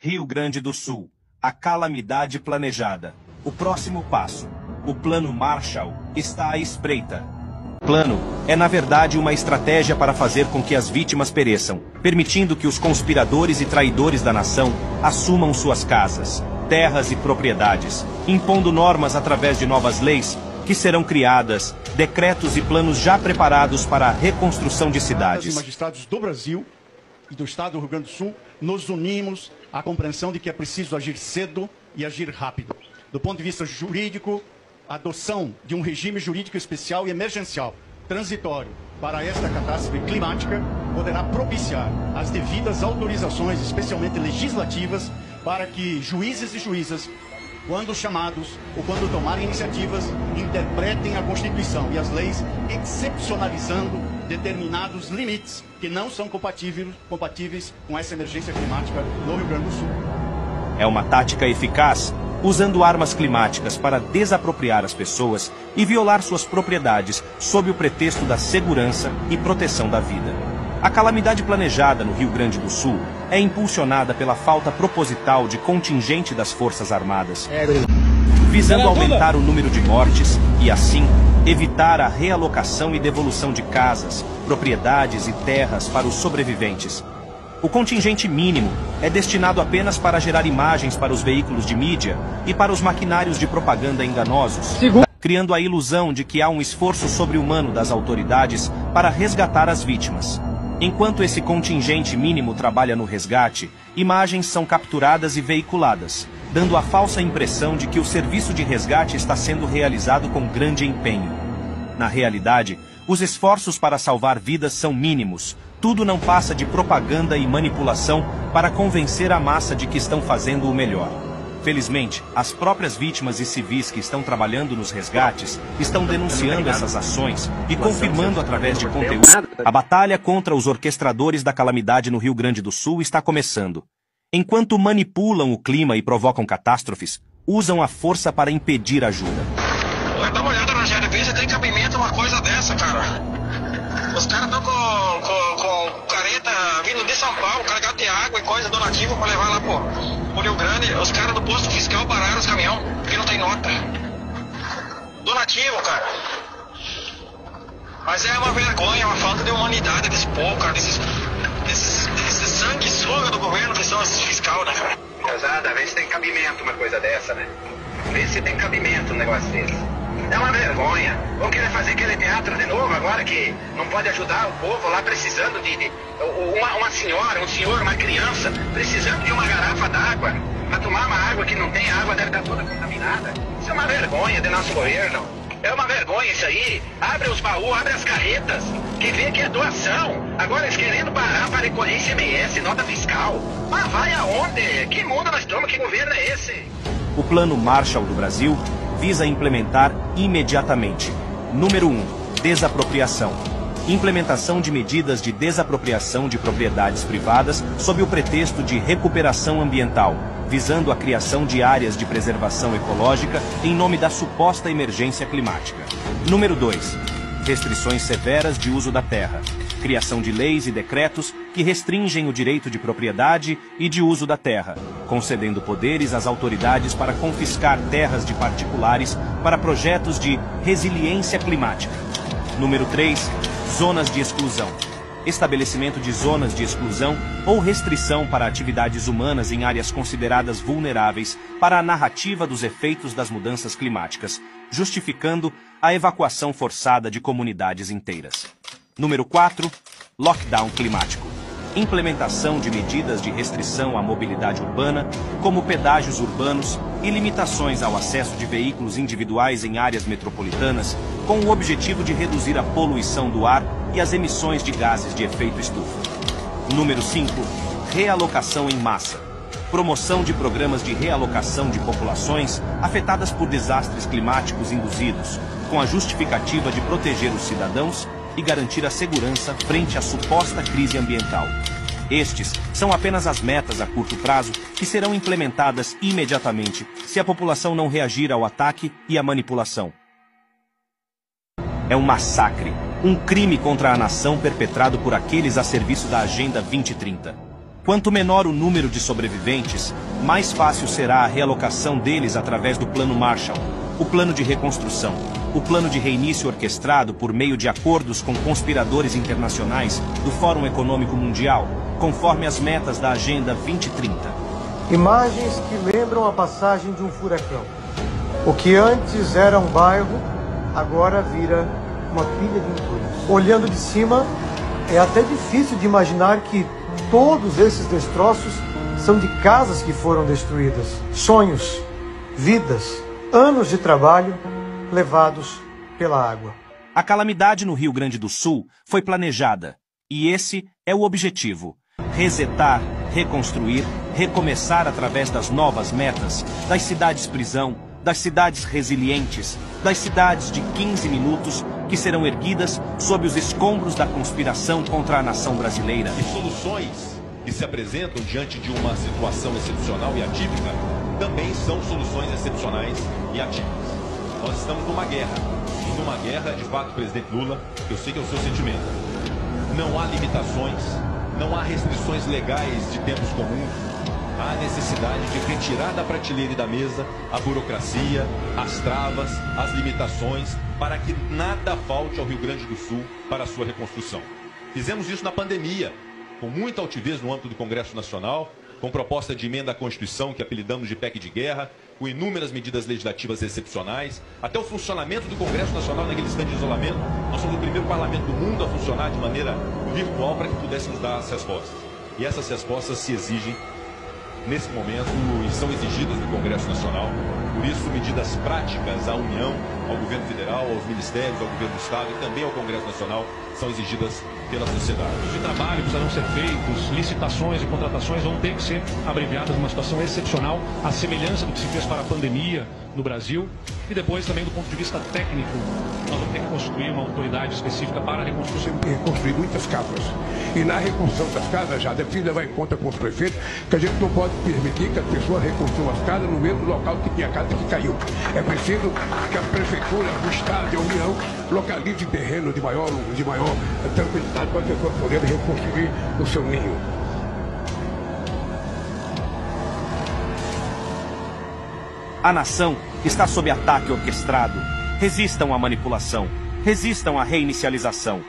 Rio Grande do Sul. A calamidade planejada. O próximo passo. O Plano Marshall está à espreita. O plano é, na verdade, uma estratégia para fazer com que as vítimas pereçam, permitindo que os conspiradores e traidores da nação assumam suas casas, terras e propriedades, impondo normas através de novas leis que serão criadas, decretos e planos já preparados para a reconstrução de cidades. Os magistrados do Brasil e do Estado do Rio Grande do Sul nos unimos à compreensão de que é preciso agir cedo e agir rápido. Do ponto de vista jurídico, a adoção de um regime jurídico especial e emergencial, transitório, para esta catástrofe climática, poderá propiciar as devidas autorizações, especialmente legislativas, para que juízes e juízas, quando chamados ou quando tomarem iniciativas, interpretem a Constituição e as leis, excepcionalizando determinados limites que não são compatíveis com essa emergência climática no Rio Grande do Sul. É uma tática eficaz, usando armas climáticas para desapropriar as pessoas e violar suas propriedades sob o pretexto da segurança e proteção da vida. A calamidade planejada no Rio Grande do Sul é impulsionada pela falta proposital de contingente das Forças Armadas, visando aumentar o número de mortes e, assim, evitar a realocação e devolução de casas, propriedades e terras para os sobreviventes. O contingente mínimo é destinado apenas para gerar imagens para os veículos de mídia e para os maquinários de propaganda enganosos, criando a ilusão de que há um esforço sobre-humano das autoridades para resgatar as vítimas. Enquanto esse contingente mínimo trabalha no resgate, imagens são capturadas e veiculadas, dando a falsa impressão de que o serviço de resgate está sendo realizado com grande empenho. Na realidade, os esforços para salvar vidas são mínimos. Tudo não passa de propaganda e manipulação para convencer a massa de que estão fazendo o melhor. Felizmente, as próprias vítimas e civis que estão trabalhando nos resgates estão denunciando essas ações e confirmando através de conteúdo. A batalha contra os orquestradores da calamidade no Rio Grande do Sul está começando. Enquanto manipulam o clima e provocam catástrofes, usam a força para impedir ajuda. Dá uma olhada na GDP, você tem cabimento uma coisa dessa, cara. Os caras estão com careta vindo de São Paulo, carregado de água e coisa donativa para levar lá pro Rio Grande. Os caras do posto fiscal pararam os caminhões, porque não tem nota. Donativo, cara. Mas é uma vergonha, uma falta de humanidade desse povo, cara, desse sanguessuga do governo que são esses fiscal, né, cara? Pesada, vê se tem cabimento uma coisa dessa, né? Vê se tem cabimento um negócio desse. É uma vergonha. Vão querer fazer aquele teatro de novo agora que não pode ajudar o povo lá precisando de uma senhora, um senhor, uma criança precisando de uma garrafa d'água para tomar uma água que não tem, a água deve estar toda contaminada. Isso é uma vergonha do nosso governo. É uma vergonha isso aí. Abre os baús, abre as carretas, que vê que é doação. Agora eles querendo parar para recolher ICMS, nota fiscal. Mas vai aonde? Que mundo nós estamos? Que governo é esse? O Plano Marshall do Brasil visa implementar imediatamente. Número 1. Desapropriação. Implementação de medidas de desapropriação de propriedades privadas sob o pretexto de recuperação ambiental, visando a criação de áreas de preservação ecológica em nome da suposta emergência climática. Número 2. Restrições severas de uso da terra. Criação de leis e decretos que restringem o direito de propriedade e de uso da terra, concedendo poderes às autoridades para confiscar terras de particulares para projetos de resiliência climática. Número 3. Zonas de exclusão. Estabelecimento de zonas de exclusão ou restrição para atividades humanas em áreas consideradas vulneráveis para a narrativa dos efeitos das mudanças climáticas, justificando a evacuação forçada de comunidades inteiras. Número 4. Lockdown climático. Implementação de medidas de restrição à mobilidade urbana, como pedágios urbanos e limitações ao acesso de veículos individuais em áreas metropolitanas, com o objetivo de reduzir a poluição do ar e as emissões de gases de efeito estufa. Número 5. Realocação em massa. Promoção de programas de realocação de populações afetadas por desastres climáticos induzidos, com a justificativa de proteger os cidadãos e garantir a segurança frente à suposta crise ambiental. Estes são apenas as metas a curto prazo que serão implementadas imediatamente se a população não reagir ao ataque e à manipulação. É um massacre, um crime contra a nação perpetrado por aqueles a serviço da Agenda 2030. Quanto menor o número de sobreviventes, mais fácil será a realocação deles através do Plano Marshall, o plano de reconstrução, o plano de reinício orquestrado por meio de acordos com conspiradores internacionais do Fórum Econômico Mundial, conforme as metas da Agenda 2030. Imagens que lembram a passagem de um furacão. O que antes era um bairro, agora vira uma pilha de entulhos. Olhando de cima, é até difícil de imaginar que todos esses destroços são de casas que foram destruídas. Sonhos, vidas, anos de trabalho levados pela água. A calamidade no Rio Grande do Sul foi planejada. E esse é o objetivo: resetar, reconstruir, recomeçar através das novas metas, das cidades-prisão, das cidades resilientes, das cidades de 15 minutos que serão erguidas sob os escombros da conspiração contra a nação brasileira. E soluções que se apresentam diante de uma situação excepcional e atípica também são soluções excepcionais e atípicas. Nós estamos numa guerra. E numa guerra, de fato, presidente Lula, eu sei que é o seu sentimento. Não há limitações, não há restrições legais de tempos comuns. Há necessidade de retirar da prateleira e da mesa a burocracia, as travas, as limitações, para que nada falte ao Rio Grande do Sul para a sua reconstrução. Fizemos isso na pandemia, com muita altivez no âmbito do Congresso Nacional, com proposta de emenda à Constituição que apelidamos de PEC de guerra, com inúmeras medidas legislativas excepcionais, até o funcionamento do Congresso Nacional naquele instante de isolamento. Nós somos o primeiro parlamento do mundo a funcionar de maneira virtual para que pudéssemos dar as respostas. E essas respostas se exigem nesse momento e são exigidas do Congresso Nacional. Por isso, medidas práticas à União, ao Governo Federal, aos Ministérios, ao Governo do Estado e também ao Congresso Nacional são exigidas pela sociedade. Os trabalhos precisarão ser feitos, licitações e contratações vão ter que ser abreviadas numa situação excepcional, à semelhança do que se fez para a pandemia no Brasil. E depois também do ponto de vista técnico, nós vamos ter que construir uma autoridade específica para a reconstrução. Reconstruir muitas casas. E na reconstrução das casas, já deve levar em conta com os prefeitos que a gente não pode permitir que as pessoas reconstruam as casas no mesmo local que tinha a casa que caiu. É preciso que a prefeitura, o Estado e a União localizem terreno de maior tranquilidade para as pessoas poderem reconstruir o seu ninho. A nação está sob ataque orquestrado. Resistam à manipulação. Resistam à reinicialização.